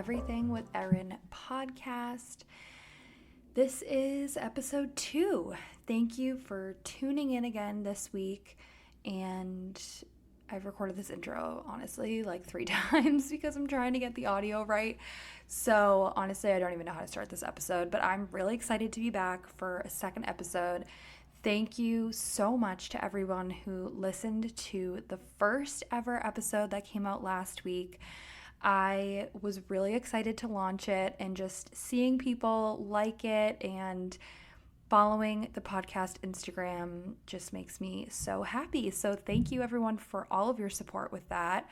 Everything with Erin podcast. This is episode 2. Thank you for tuning in again this week. And I've recorded this intro, honestly, like 3 times because I'm trying to get the audio right. So honestly, I don't even know how to start this episode, but I'm really excited to be back for a second episode. Thank you so much to everyone who listened to the first ever episode that came out last week. I was really excited to launch it, and just seeing people like it and following the podcast Instagram just makes me so happy. So thank you everyone for all of your support with that.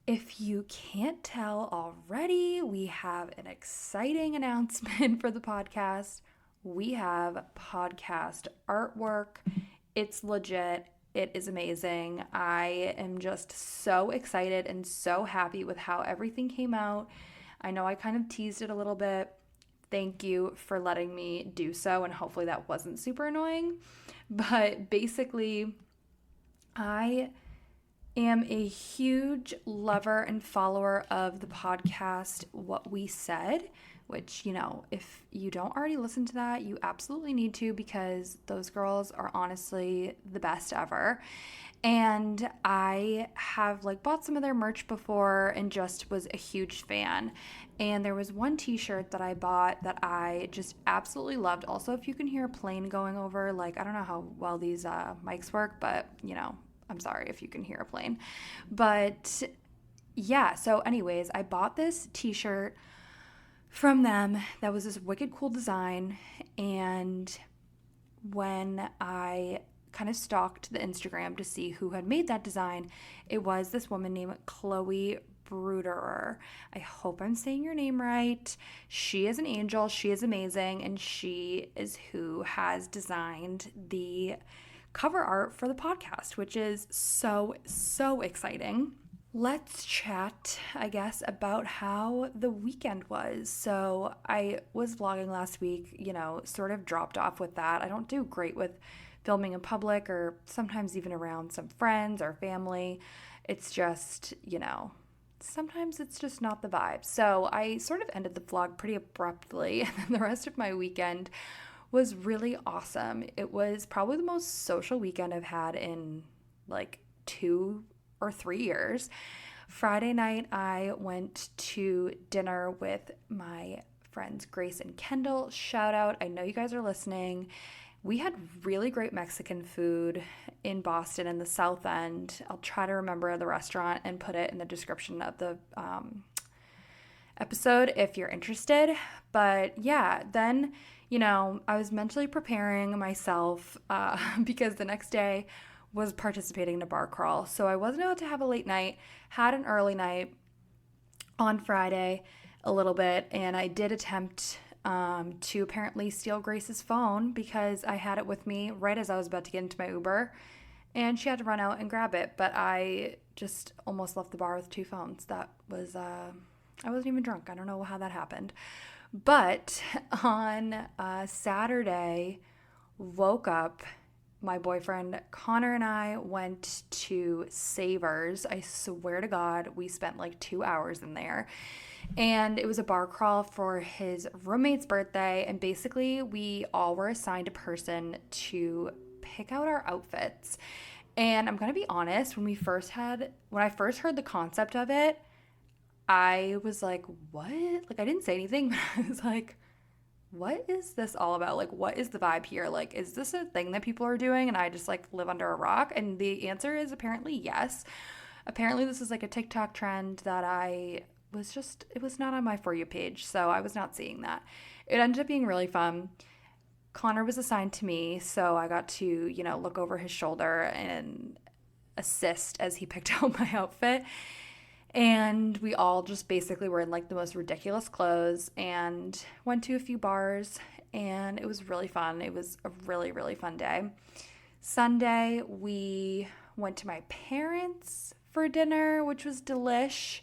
If you can't tell already, we have an exciting announcement for the podcast. We have podcast artwork. It's legit. It is amazing. I am just so excited and so happy with how everything came out. I know I kind of teased it a little bit. Thank you for letting me do so, and hopefully that wasn't super annoying. But basically, I am a huge lover and follower of the podcast What We Said, which, you know, if you don't already listen to that, you absolutely need to, because those girls are honestly the best ever. And I have bought some of their merch before and just was a huge fan. And there was one t-shirt that I bought that I just absolutely loved. Also, if you can hear a plane going over, I don't know how well these mics work, but I'm sorry if you can hear a plane. But yeah, so anyways, I bought this t-shirt from them that was this wicked cool design. And when I kind of stalked the Instagram to see who had made that design, it was this woman named Chloe Bruderer. I hope I'm saying your name right. She is an angel. She is amazing. And she is who has designed the cover art for the podcast, which is so exciting. Let's chat, I guess, about how the weekend was. So I was vlogging last week, sort of dropped off with that. I don't do great with filming in public or sometimes even around some friends or family. It's just, sometimes it's just not the vibe. So I sort of ended the vlog pretty abruptly, and then the rest of my weekend was really awesome. It was probably the most social weekend I've had in 2 or 3 years. Friday night, I went to dinner with my friends Grace and Kendall. Shout out, I know you guys are listening. We had really great Mexican food in Boston in the South End. I'll try to remember the restaurant and put it in the description of the episode if you're interested. But yeah, then, I was mentally preparing myself because the next day was participating in a bar crawl. So I wasn't able to have a late night, had an early night on Friday a little bit, and I did attempt to apparently steal Grace's phone because I had it with me right as I was about to get into my Uber, and she had to run out and grab it. But I just almost left the bar with 2 phones. That was, I wasn't even drunk. I don't know how that happened. But on Saturday, woke up, my boyfriend Connor and I went to Savers. I swear to God, we spent 2 hours in there. And it was a bar crawl for his roommate's birthday. And basically, we all were assigned a person to pick out our outfits. And I'm going to be honest, when I first heard the concept of it, I was like, what? I didn't say anything, but I was like, what is this all about? What is the vibe here? Is this a thing that people are doing and I just live under a rock? And the answer is apparently yes. Apparently this is a TikTok trend that it was not on my For You page, so I was not seeing that. It ended up being really fun. Connor was assigned to me, so I got to, look over his shoulder and assist as he picked out my outfit. And we all just basically were in the most ridiculous clothes and went to a few bars, and it was really fun. It was a really, really fun day. Sunday, we went to my parents for dinner, which was delish.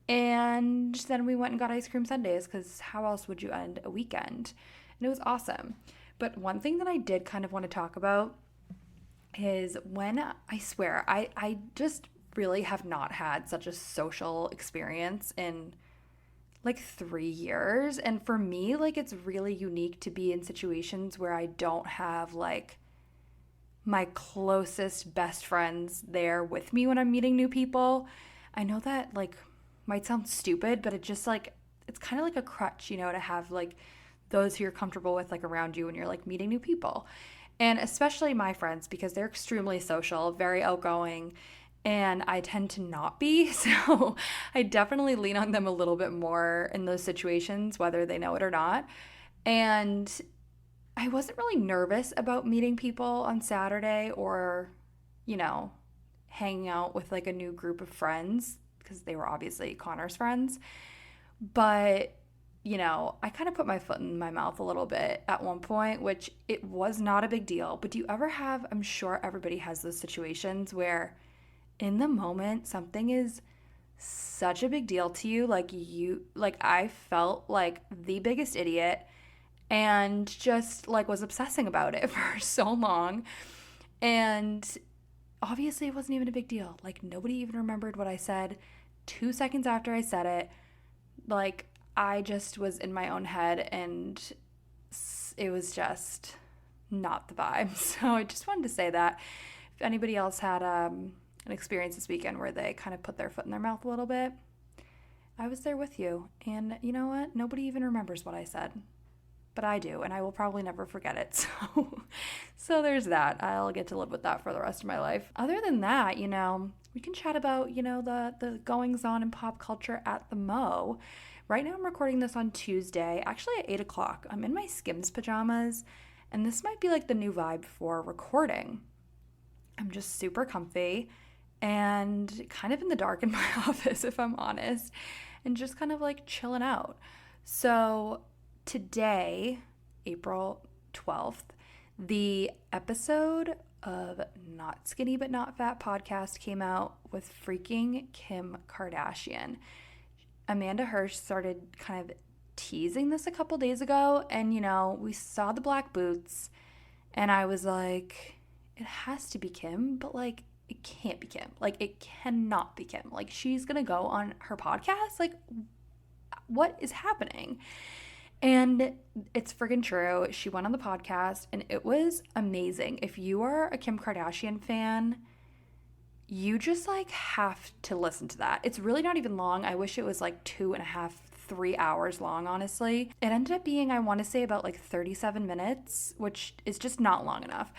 And then we went and got ice cream sundaes, because how else would you end a weekend? And it was awesome. But one thing that I did kind of want to talk about is when, I swear, I just really have not had such a social experience in like 3 years. And for me, like it's really unique to be in situations where I don't have like my closest best friends there with me when I'm meeting new people. I know that like might sound stupid, but it just like it's kind of like a crutch, you know, to have like those who you're comfortable with like around you when you're like meeting new people. And especially my friends because they're extremely social, very outgoing, and I tend to not be. So I definitely lean on them a little bit more in those situations, whether they know it or not. And I wasn't really nervous about meeting people on Saturday or, you know, hanging out with like a new group of friends because they were obviously Connor's friends. But, you know, I kind of put my foot in my mouth a little bit at one point, which it was not a big deal. But do you ever have, I'm sure everybody has those situations where in the moment something is such a big deal to you, like I felt like the biggest idiot and just like was obsessing about it for so long. And obviously it wasn't even a big deal. Like nobody even remembered what I said 2 seconds after I said it. Like I just was in my own head and it was just not the vibe. So I just wanted to say that if anybody else had an experience this weekend where they kind of put their foot in their mouth a little bit, I was there with you. And you know what? Nobody even remembers what I said. But I do, and I will probably never forget it. So there's that. I'll get to live with that for the rest of my life. Other than that, you know, we can chat about, you know, the goings on in pop culture at the Mo. Right now I'm recording this on Tuesday, actually at 8 o'clock. I'm in my Skims pajamas, and this might be like the new vibe for recording. I'm just super comfy and kind of in the dark in my office, if I'm honest, and just kind of like chilling out. So today, April 12th, the episode of Not Skinny But Not Fat podcast came out with freaking Kim Kardashian. Amanda Hirsch started kind of teasing this a couple days ago, and you know, we saw the black boots, and I was like, it has to be Kim, but like, it can't be Kim. Like, it cannot be Kim. Like, she's gonna go on her podcast? Like, what is happening? And it's friggin' true. She went on the podcast and it was amazing. If you are a Kim Kardashian fan, you just like have to listen to that. It's really not even long. I wish it was like 2.5, 3 hours long, honestly. It ended up being, I want to say about like 37 minutes, which is just not long enough.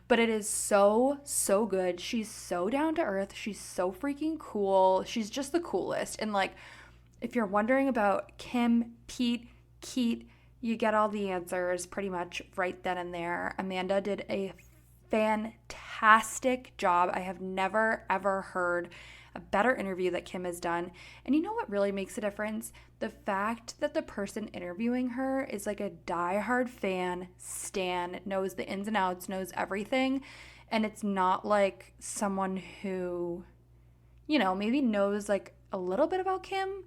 But it is so, so good. She's so down to earth. She's so freaking cool. She's just the coolest. And like, if you're wondering about Kim, Pete, Keat, you get all the answers pretty much right then and there. Amanda did a fantastic job. I have never, ever heard a better interview that Kim has done. And you know what really makes a difference? The fact that the person interviewing her is like a diehard fan, stan, knows the ins and outs, knows everything. And it's not like someone who, you know, maybe knows like a little bit about Kim,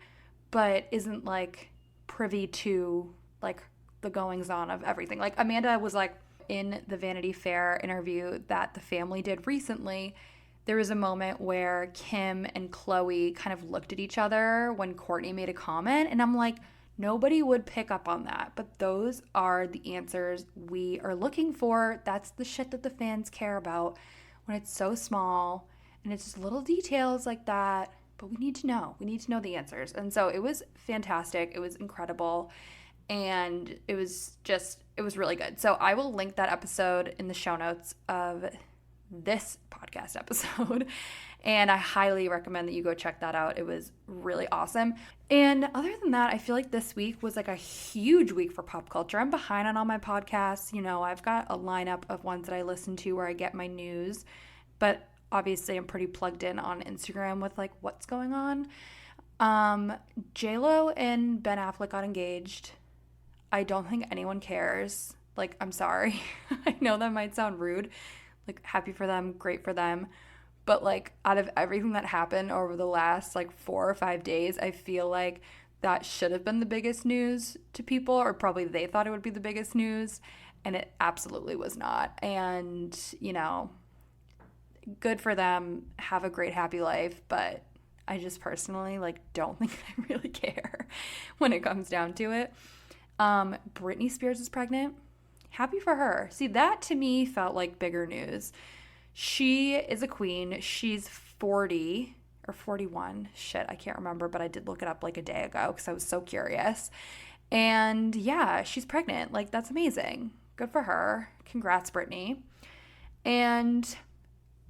but isn't like privy to like the goings on of everything. Like Amanda was like in the Vanity Fair interview that the family did recently, there was a moment where Kim and Chloe kind of looked at each other when Kourtney made a comment, and I'm like, nobody would pick up on that, but those are the answers we are looking for. That's the shit that the fans care about when it's so small and it's just little details like that. But we need to know. We need to know the answers. And so it was fantastic. It was incredible. And it was really good. So I will link that episode in the show notes of this podcast episode. And I highly recommend that you go check that out. It was really awesome. And other than that, I feel like this week was like a huge week for pop culture. I'm behind on all my podcasts. You know, I've got a lineup of ones that I listen to where I get my news. But obviously, I'm pretty plugged in on Instagram with like what's going on. J-Lo and Ben Affleck got engaged. I don't think anyone cares. Like, I'm sorry. I know that might sound rude. Like, happy for them, great for them. But like, out of everything that happened over the last like 4 or 5 days, I feel like that should have been the biggest news to people, or probably they thought it would be the biggest news, and it absolutely was not. And, you know, good for them, have a great happy life, but I just personally like don't think I really care when it comes down to it. Britney Spears is pregnant. Happy for her. See, that to me felt like bigger news. She is a queen. She's 40 or 41. Shit, I can't remember, but I did look it up like a day ago because I was so curious. And yeah, she's pregnant. Like, that's amazing. Good for her. Congrats, Britney. And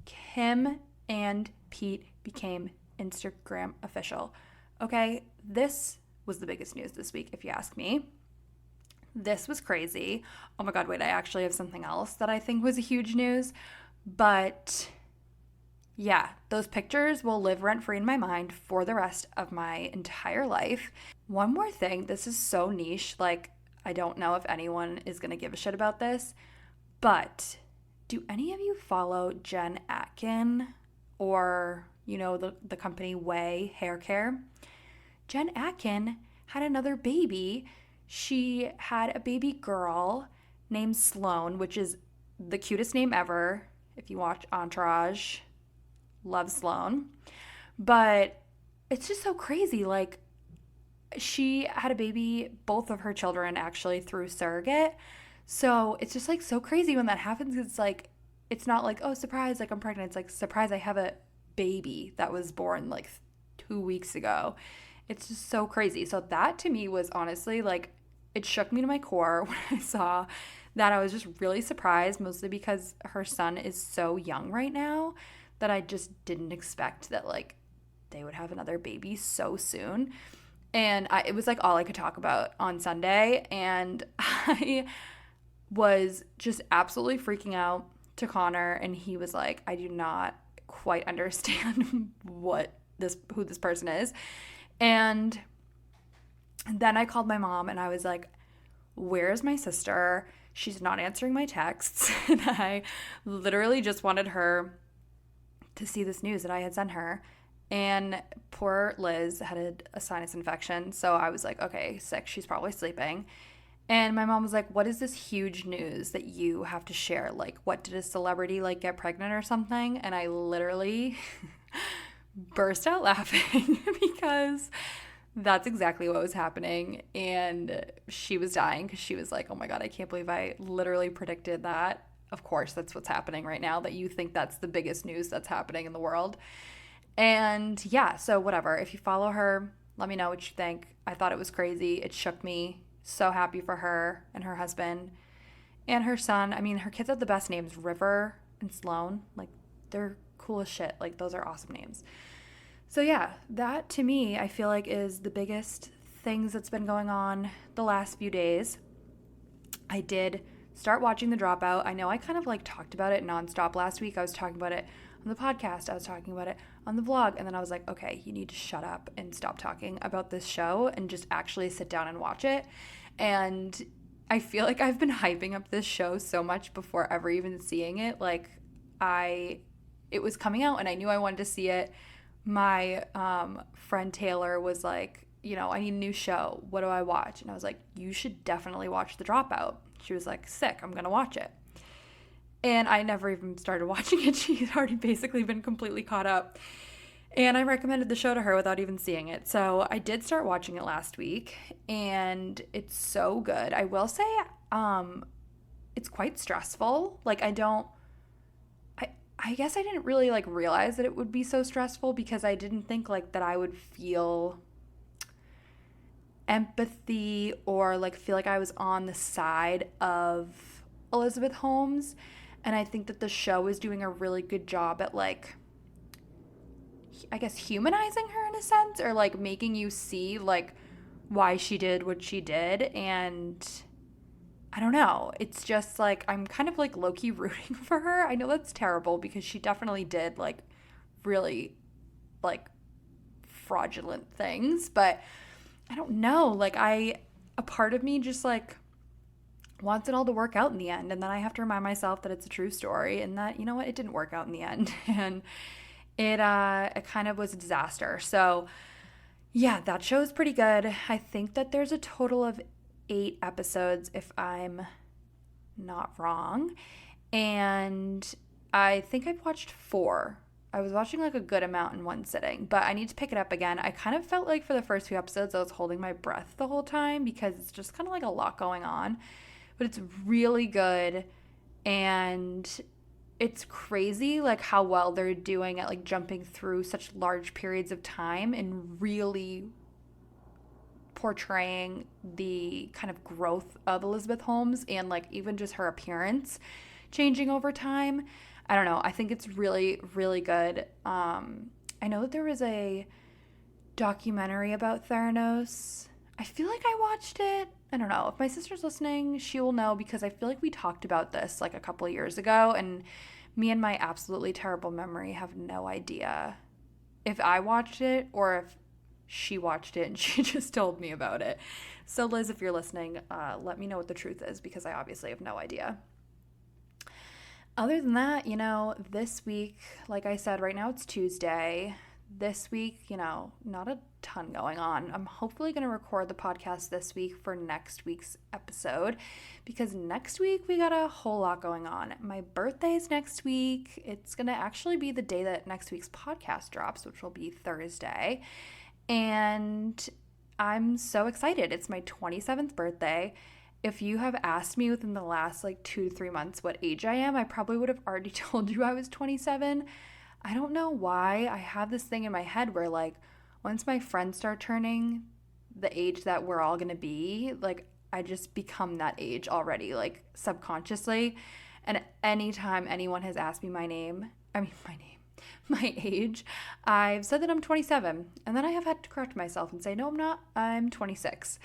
Kim and Pete became Instagram official. Okay, this was the biggest news this week, if you ask me. This was crazy. Oh my God, wait, I actually have something else that I think was a huge news. But yeah, those pictures will live rent-free in my mind for the rest of my entire life. One more thing, this is so niche, like I don't know if anyone is going to give a shit about this, but do any of you follow Jen Atkin or, you know, the company Way Hair Care? Jen Atkin had another baby. She had a baby girl named Sloane, which is the cutest name ever. If you watch Entourage, love Sloane. But it's just so crazy. Like, she had a baby, both of her children actually, through surrogate. So it's just like so crazy when that happens. It's like, it's not like, oh, surprise, like I'm pregnant. It's like, surprise, I have a baby that was born like 2 weeks ago. It's just so crazy. So that to me was honestly like, it shook me to my core when I saw that. I was just really surprised, mostly because her son is so young right now that I just didn't expect that like they would have another baby so soon. And it was like all I could talk about on Sunday. And I was just absolutely freaking out to Connor. And he was like, I do not quite understand who this person is. And then I called my mom and I was like, where's my sister? She's not answering my texts. And I literally just wanted her to see this news that I had sent her. And poor Liz had a sinus infection. So I was like, okay, sick. She's probably sleeping. And my mom was like, what is this huge news that you have to share? Like, what, did a celebrity like get pregnant or something? And I literally burst out laughing because that's exactly what was happening. And she was dying because she was like, oh my God, I can't believe I literally predicted that. Of course, that's what's happening right now, that you think that's the biggest news that's happening in the world. And yeah, so whatever. If you follow her, let me know what you think. I thought it was crazy. It shook me. So happy for her and her husband and her son. I mean, her kids have the best names, River and Sloane. Like, they're cool as shit. Like, those are awesome names. So yeah, that to me, I feel like is the biggest things that's been going on the last few days. I did start watching The Dropout. I know I kind of like talked about it nonstop last week. I was talking about it on the podcast. I was talking about it on the vlog. And then I was like, okay, you need to shut up and stop talking about this show and just actually sit down and watch it. And I feel like I've been hyping up this show so much before ever even seeing it. Like, it was coming out and I knew I wanted to see it. My friend Taylor was like, you know, I need a new show. What do I watch? And I was like, you should definitely watch The Dropout. She was like, sick, I'm going to watch it. And I never even started watching it. She had already basically been completely caught up. And I recommended the show to her without even seeing it. So I did start watching it last week, and it's so good. I will say it's quite stressful. Like, I guess I didn't really like realize that it would be so stressful because I didn't think like that I would feel empathy or like feel like I was on the side of Elizabeth Holmes. And I think that the show is doing a really good job at like, I guess, humanizing her in a sense, or like making you see like why she did what she did. And I don't know, it's just like I'm kind of like low-key rooting for her. I know that's terrible because she definitely did like really like fraudulent things, but I don't know, like a part of me just like wants it all to work out in the end, and then I have to remind myself that it's a true story and that, you know what, it didn't work out in the end. And it kind of was a disaster. So yeah, that show is pretty good. I think that there's a total of 8 episodes if I'm not wrong, and I think I've watched 4 I was watching like a good amount in one sitting, but I need to pick it up again. I kind of felt like for the first few episodes I was holding my breath the whole time because it's just kind of like a lot going on. But it's really good, and it's crazy like how well they're doing at like jumping through such large periods of time and really portraying the kind of growth of Elizabeth Holmes and like even just her appearance changing over time. I don't know. I think it's really, really good. I know that there was a documentary about Theranos. I feel like I watched it. I don't know. If my sister's listening, she will know because I feel like we talked about this like a couple of years ago, and me and my absolutely terrible memory have no idea if I watched it or if she watched it and she just told me about it. So Liz, if you're listening, let me know what the truth is because I obviously have no idea. Other than that, this week, like I said, right now it's Tuesday. This week, not a ton going on. I'm hopefully going to record the podcast this week for next week's episode because next week we got a whole lot going on. My birthday is next week. It's going to actually be the day that next week's podcast drops, which will be Thursday. And I'm so excited. It's my 27th birthday. If you have asked me within the last 2 to 3 months what age I am, I probably would have already told you I was 27. I don't know why. I have this thing in my head where once my friends start turning the age that we're all going to be, I just become that age already, subconsciously. And anytime anyone has asked me my age, I've said that I'm 27. And then I have had to correct myself and say, no, I'm not. I'm 26.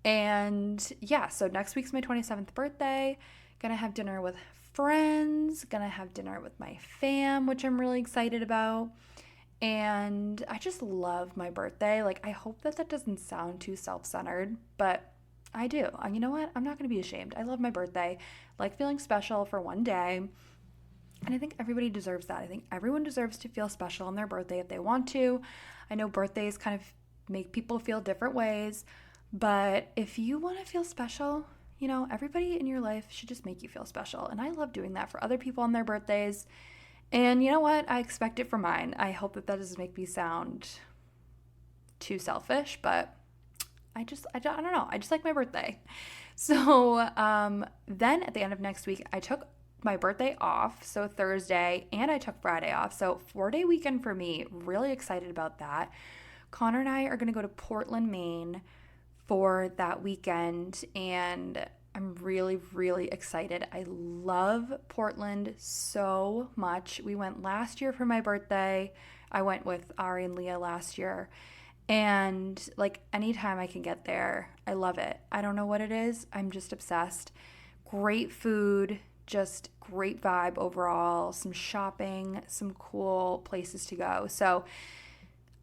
And yeah, so next week's my 27th birthday. Gonna have dinner with friends. Gonna have dinner with my fam, which I'm really excited about. And I just love my birthday. I hope that doesn't sound too self-centered, but I do. You know what? I'm not gonna be ashamed. I love my birthday. I like feeling special for one day. And I think everybody deserves that. I think everyone deserves to feel special on their birthday if they want to. I know birthdays kind of make people feel different ways, but if you want to feel special, everybody in your life should just make you feel special. And I love doing that for other people on their birthdays. And you know what? I expect it for mine. I hope that doesn't make me sound too selfish, but I don't know. I just like my birthday. So then at the end of next week, I took my birthday off, so Thursday, and I took Friday off. So 4-day weekend for me. Really excited about that. Connor and I are going to go to Portland, Maine for that weekend, and I'm really, really excited. I love Portland so much. We went last year for my birthday. I went with Ari and Leah last year, and anytime I can get there, I love it. I don't know what it is. I'm just obsessed. Great food, just great vibe overall, some shopping, some cool places to go. So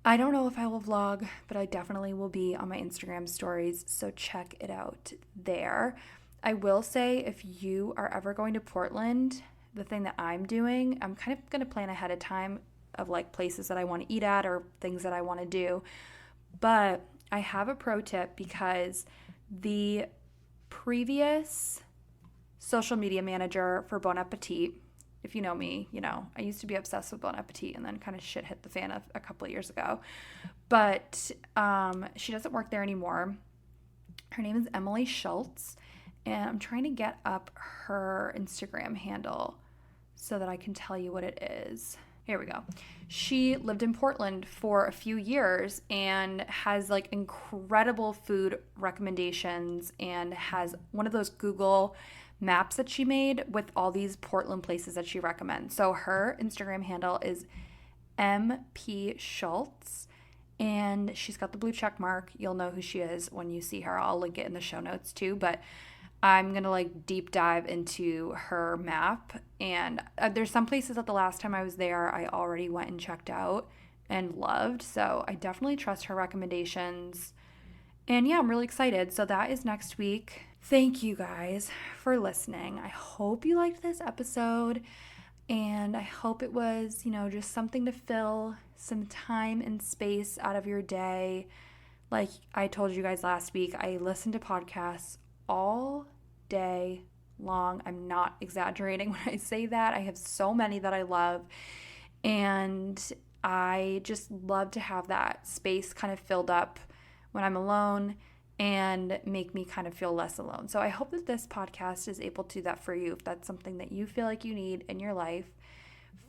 I don't know if I will vlog, but I definitely will be on my Instagram stories, so check it out there. I will say, if you are ever going to Portland, the thing that I'm doing, I'm kind of going to plan ahead of time of places that I want to eat at or things that I want to do. But I have a pro tip because the previous social media manager for Bon Appetit, if you know me, I used to be obsessed with Bon Appetit and then kind of shit hit the fan a couple of years ago. But she doesn't work there anymore. Her name is Emily Schultz, and I'm trying to get up her Instagram handle so that I can tell you what it is. Here we go. She lived in Portland for a few years and has incredible food recommendations and has one of those Google maps that she made with all these Portland places that she recommends. So her Instagram handle is MP Schultz, and she's got the blue check mark. You'll know who she is when you see her. I'll link it in the show notes too, but I'm going to deep dive into her map. And there's some places that the last time I was there, I already went and checked out and loved. So I definitely trust her recommendations. And yeah, I'm really excited. So that is next week. Thank you guys for listening. I hope you liked this episode, and I hope it was, just something to fill some time and space out of your day. Like I told you guys last week, I listen to podcasts all day long. I'm not exaggerating when I say that. I have so many that I love, And I just love to have that space kind of filled up when I'm alone and make me kind of feel less alone. So I hope that this podcast is able to do that for you. If that's something that you feel like you need in your life,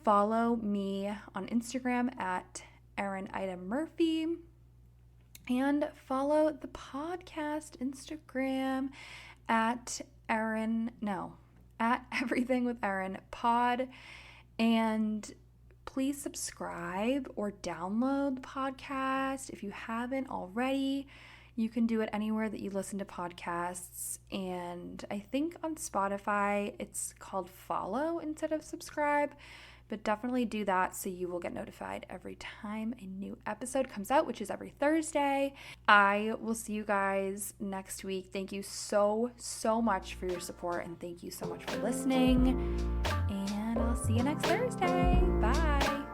follow me on Instagram at Erin Ida Murphy, and follow the podcast Instagram at Everything with Erin Pod. And please subscribe or download the podcast if you haven't already. You can do it anywhere that you listen to podcasts. And I think on Spotify it's called follow instead of subscribe. But definitely do that so you will get notified every time a new episode comes out, which is every Thursday. I will see you guys next week. Thank you so much for your support, and thank you so much for listening. And I'll see you next Thursday. Bye.